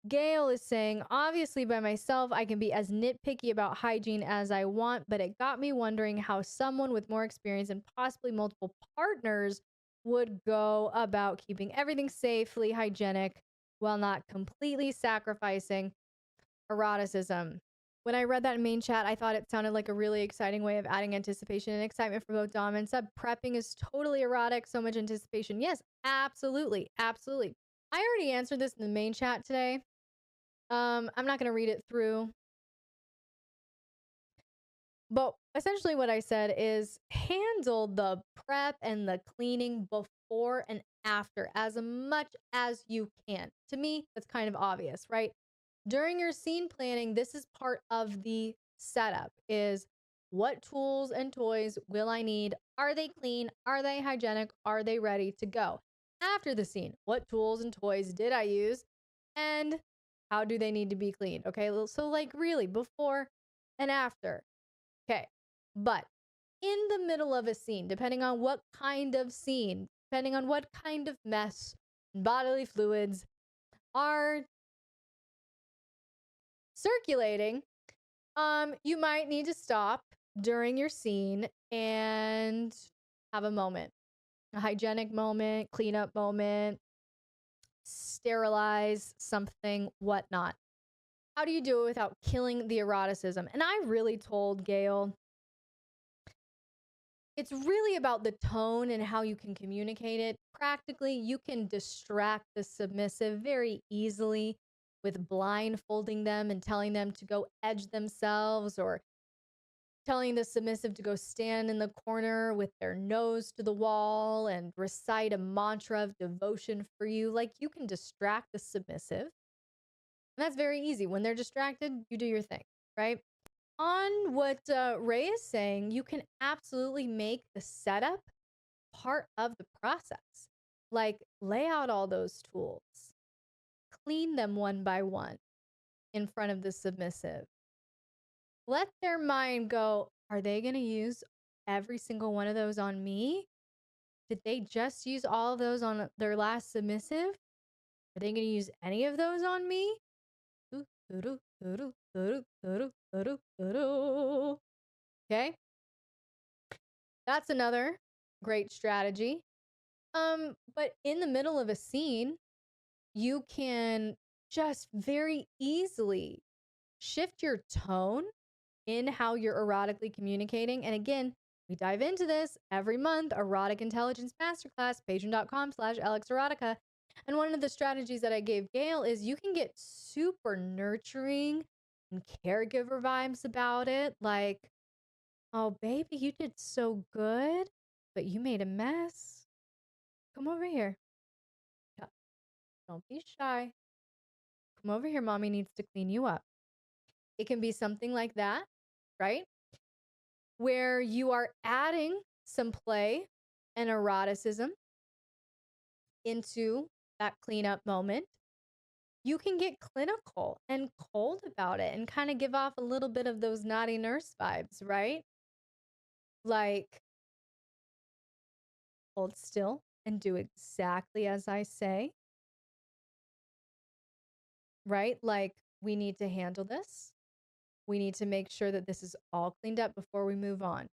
Gail is saying, obviously by myself, I can be as nitpicky about hygiene as I want, but it got me wondering how someone with more experience and possibly multiple partners would go about keeping everything safely hygienic while not completely sacrificing eroticism. When I read that in main chat, I thought it sounded like a really exciting way of adding anticipation and excitement for both Dom and Sub. Prepping is totally erotic, so much anticipation. Yes, absolutely. Absolutely. I already answered this in the main chat today. I'm not going to read it through. But essentially what I said is handle the prep and the cleaning before and after as much as you can. To me, that's kind of obvious, right? During your scene planning, this is part of the setup is what tools and toys will I need? Are they clean? Are they hygienic? Are they ready to go? After the scene, what tools and toys did I use? And how do they need to be cleaned? Okay, so like really before and after. Okay, but in the middle of a scene, depending on what kind of scene, depending on what kind of mess, bodily fluids are circulating, you might need to stop during your scene and have a moment, a hygienic moment, cleanup moment, sterilize something, whatnot. How do you do it without killing the eroticism? And I really told Gail, it's really about the tone and how you can communicate it. Practically, you can distract the submissive very easily with blindfolding them and telling them to go edge themselves, or telling the submissive to go stand in the corner with their nose to the wall and recite a mantra of devotion for you. Like, you can distract the submissive. And that's very easy. When they're distracted, you do your thing, right? On what Ray is saying, you can absolutely make the setup part of the process. Like, lay out all those tools, clean them one by one in front of the submissive. Let their mind go, are they going to use every single one of those on me? Did they just use all of those on their last submissive? Are they going to use any of those on me? Okay. That's another great strategy. But in the middle of a scene, you can just very easily shift your tone in how you're erotically communicating. And again, we dive into this every month, Erotic Intelligence Masterclass, patreon.com/LXerotica. And one of the strategies that I gave Gail is you can get super nurturing and caregiver vibes about it. Like, oh, baby, you did so good, but you made a mess. Come over here. Don't be shy. Come over here. Mommy needs to clean you up. It can be something like that, right? Where you are adding some play and eroticism into that cleanup moment. You can get clinical and cold about it and kind of give off a little bit of those naughty nurse vibes, right? Like, hold still and do exactly as I say, right? Like, we need to handle this. We need to make sure that this is all cleaned up before we move on,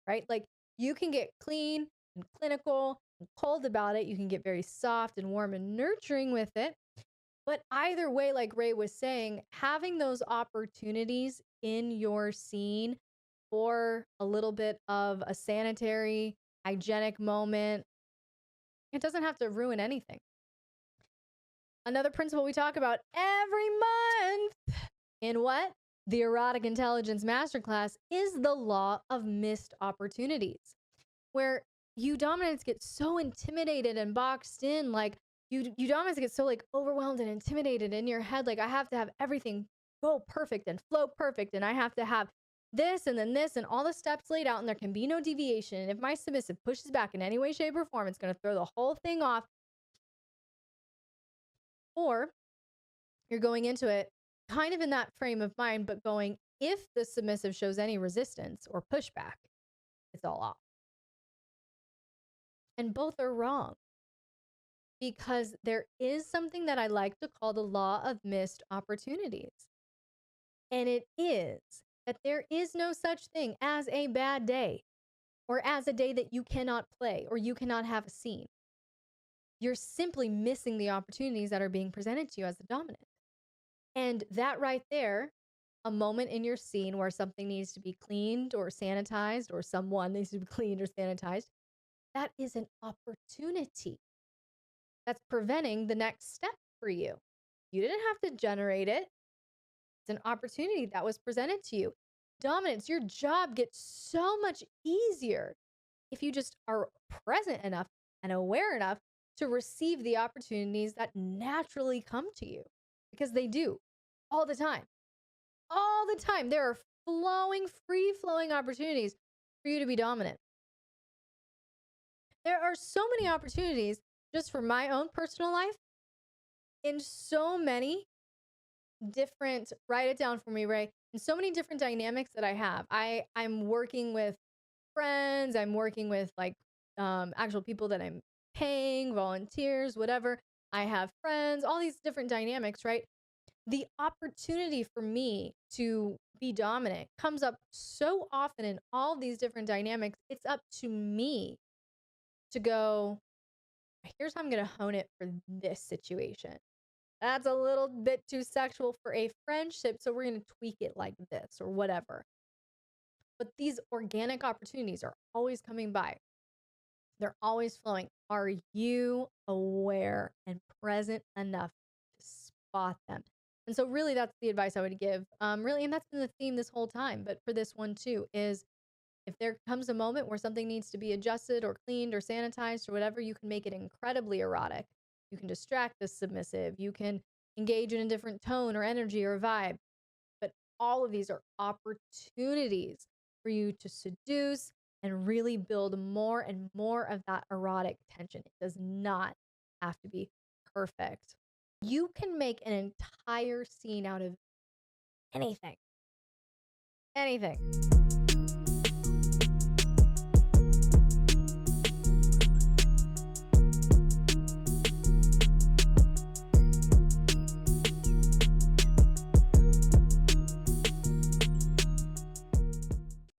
right? Like, you can get clean and clinical and cold about it. You can get very soft and warm and nurturing with it. But either way, like Ray was saying, having those opportunities in your scene for a little bit of a sanitary, hygienic moment, it doesn't have to ruin anything. Another principle we talk about every month in what? The Erotic Intelligence Masterclass is the law of missed opportunities, where you dominants get so intimidated and boxed in. Like, you dominants get so like overwhelmed and intimidated in your head. Like, I have to have everything go perfect and flow perfect, and I have to have this and then this and all the steps laid out, and there can be no deviation. And if my submissive pushes back in any way, shape, or form, it's going to throw the whole thing off. Or you're going into it kind of in that frame of mind, but going, if the submissive shows any resistance or pushback, it's all off. And both are wrong. because there is something that I like to call the law of missed opportunities. And it is that there is no such thing as a bad day or as a day that you cannot play or you cannot have a scene. You're simply missing the opportunities that are being presented to you as the dominant. And that right there, a moment in your scene where something needs to be cleaned or sanitized or someone needs to be cleaned or sanitized, that is an opportunity that's preventing the next step for you. You didn't have to generate it. It's an opportunity that was presented to you. Dominance, your job gets so much easier if you just are present enough and aware enough to receive the opportunities that naturally come to you, because they do all the time. All the time. There are free flowing opportunities for you to be dominant. There are so many opportunities just for my own personal life in so many different, write it down for me, Ray, in so many different dynamics that I have. I'm working with friends, I'm working with like actual people that I'm paying, volunteers, whatever. I have friends, all these different dynamics, right? The opportunity for me to be dominant comes up so often in all these different dynamics. It's up to me to go, here's how I'm going to hone it for this situation. That's a little bit too sexual for a friendship, so we're going to tweak it like this or whatever. But these organic opportunities are always coming by. They're always flowing. Are you aware and present enough to spot them? And so really that's the advice I would give. Really, and that's been the theme this whole time, but for this one too, is if there comes a moment where something needs to be adjusted or cleaned or sanitized or whatever, you can make it incredibly erotic. You can distract the submissive. You can engage in a different tone or energy or vibe. But all of these are opportunities for you to seduce and really build more and more of that erotic tension. It does not have to be perfect. You can make an entire scene out of anything. Anything.